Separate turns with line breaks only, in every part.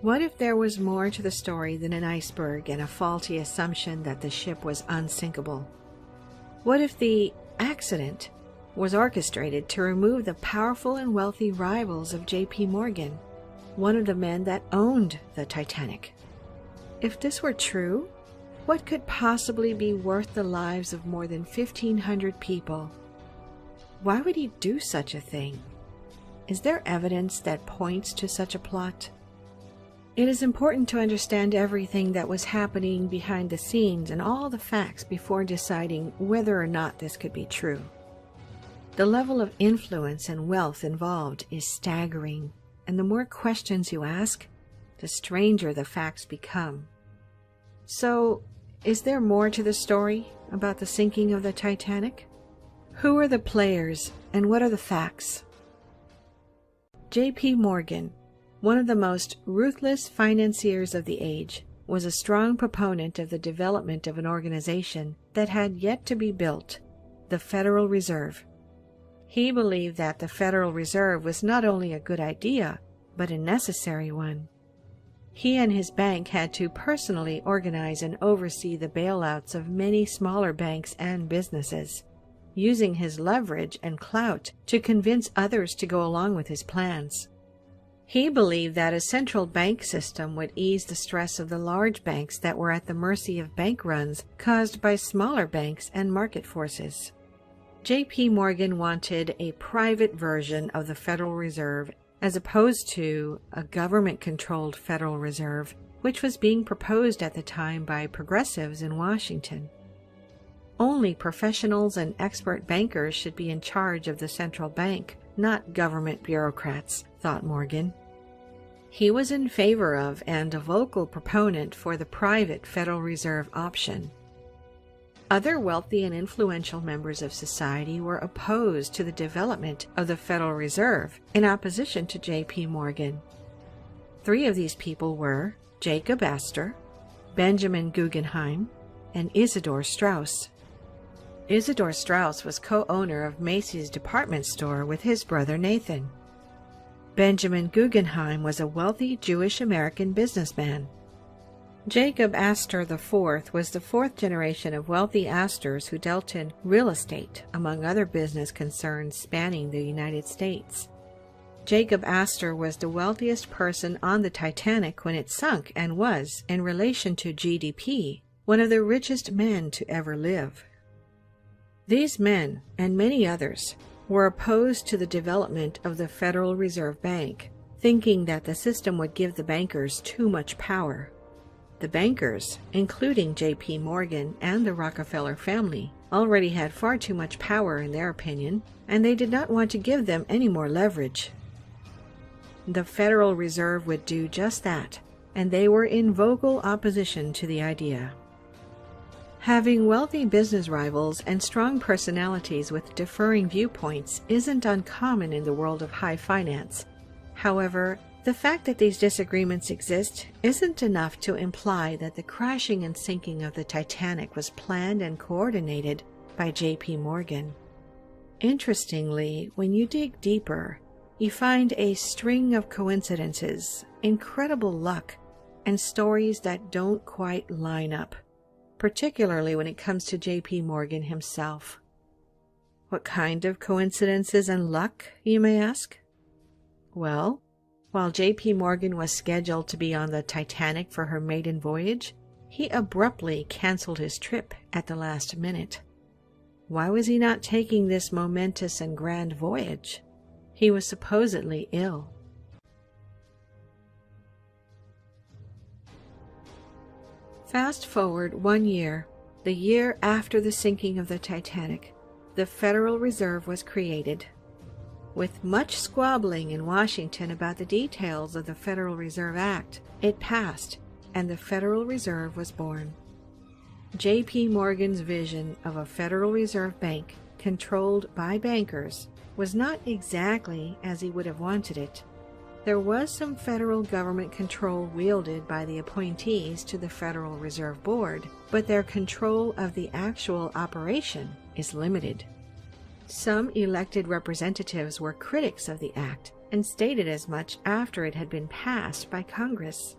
What if there was more to the story than an iceberg and a faulty assumption that the ship was unsinkable? What if the accident was orchestrated to remove the powerful and wealthy rivals of J.P. Morgan, one of the men that owned the Titanic? If this were true, what could possibly be worth the lives of more than 1,500 people? Why would he do such a thing? Is there evidence that points to such a plot? It is important to understand everything that was happening behind the scenes and all the facts before deciding whether or not this could be true. The level of influence and wealth involved is staggering, and the more questions you ask, the stranger the facts become. So, is there more to the story about the sinking of the Titanic? Who are the players and what are the facts? J.P. Morgan, one of the most ruthless financiers of the age, was a strong proponent of the development of an organization that had yet to be built, the Federal Reserve. He believed that the Federal Reserve was not only a good idea, but a necessary one. He and his bank had to personally organize and oversee the bailouts of many smaller banks and businesses, using his leverage and clout to convince others to go along with his plans. He believed that a central bank system would ease the stress of the large banks that were at the mercy of bank runs caused by smaller banks and market forces. J.P. Morgan wanted a private version of the Federal Reserve as opposed to a government-controlled Federal Reserve, which was being proposed at the time by progressives in Washington. Only professionals and expert bankers should be in charge of the central bank, not government bureaucrats, thought Morgan. He was in favor of and a vocal proponent for the private Federal Reserve option. Other wealthy and influential members of society were opposed to the development of the Federal Reserve in opposition to J.P. Morgan. 3 of these people were Jacob Astor, Benjamin Guggenheim, and Isidor Straus. Isidor Straus was co-owner of Macy's department store with his brother Nathan. Benjamin Guggenheim was a wealthy Jewish-American businessman. Jacob Astor IV was the 4th generation of wealthy Astors who dealt in real estate, among other business concerns spanning the United States. Jacob Astor was the wealthiest person on the Titanic when it sunk and was, in relation to GDP, one of the richest men to ever live. These men, and many others, were opposed to the development of the Federal Reserve Bank, thinking that the system would give the bankers too much power. The bankers, including J.P. Morgan and the Rockefeller family, already had far too much power in their opinion, and they did not want to give them any more leverage. The Federal Reserve would do just that, and they were in vocal opposition to the idea. Having wealthy business rivals and strong personalities with differing viewpoints isn't uncommon in the world of high finance. However, the fact that these disagreements exist isn't enough to imply that the crashing and sinking of the Titanic was planned and coordinated by J.P. Morgan. Interestingly, when you dig deeper, you find a string of coincidences, incredible luck, and stories that don't quite line up, particularly when it comes to J.P. Morgan himself. What kind of coincidences and luck, you may ask? Well, while J.P. Morgan was scheduled to be on the Titanic for her maiden voyage, he abruptly canceled his trip at the last minute. Why was he not taking this momentous and grand voyage? He was supposedly ill. Fast forward 1 year, the year after the sinking of the Titanic, the Federal Reserve was created. With much squabbling in Washington about the details of the Federal Reserve Act, it passed, and the Federal Reserve was born. J.P. Morgan's vision of a Federal Reserve Bank controlled by bankers was not exactly as he would have wanted it. There was some federal government control wielded by the appointees to the Federal Reserve Board, but their control of the actual operation is limited. Some elected representatives were critics of the act and stated as much after it had been passed by Congress.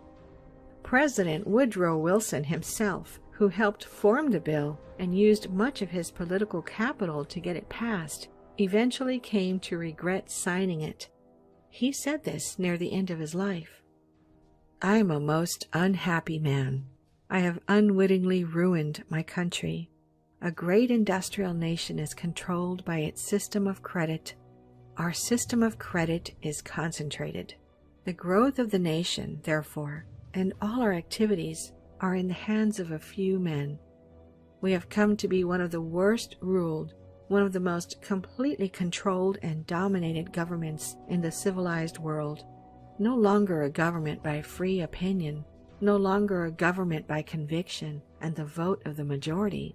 President Woodrow Wilson himself, who helped form the bill and used much of his political capital to get it passed, eventually came to regret signing it. He said this near the end of his life. "I am a most unhappy man. I have unwittingly ruined my country. A great industrial nation is controlled by its system of credit. Our system of credit is concentrated. The growth of the nation, therefore, and all our activities are in the hands of a few men. We have come to be one of the worst ruled, one of the most completely controlled and dominated governments in the civilized world. No longer a government by free opinion, no longer a government by conviction and the vote of the majority,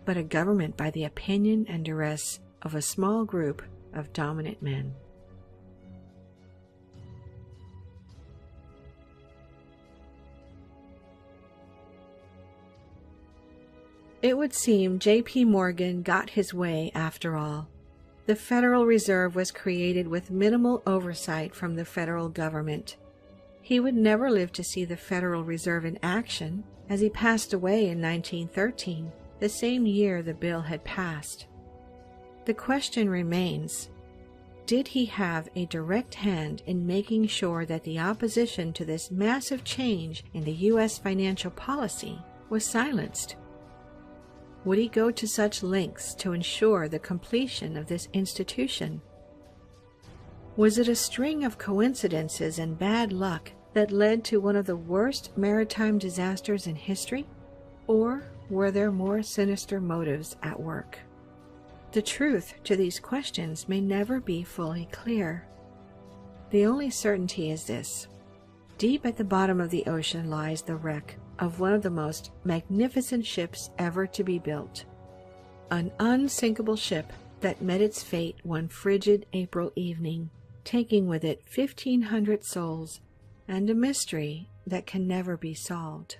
but a government by the opinion and duress of a small group of dominant men." It would seem J.P. Morgan got his way after all. The Federal Reserve was created with minimal oversight from the federal government. He would never live to see the Federal Reserve in action, as he passed away in 1913, the same year the bill had passed. The question remains, did he have a direct hand in making sure that the opposition to this massive change in the U.S. financial policy was silenced? Would he go to such lengths to ensure the completion of this institution? Was it a string of coincidences and bad luck that led to one of the worst maritime disasters in history? Or were there more sinister motives at work? The truth to these questions may never be fully clear. The only certainty is this: deep at the bottom of the ocean lies the wreck of one of the most magnificent ships ever to be built. An unsinkable ship that met its fate one frigid April evening, taking with it 1,500 souls and a mystery that can never be solved.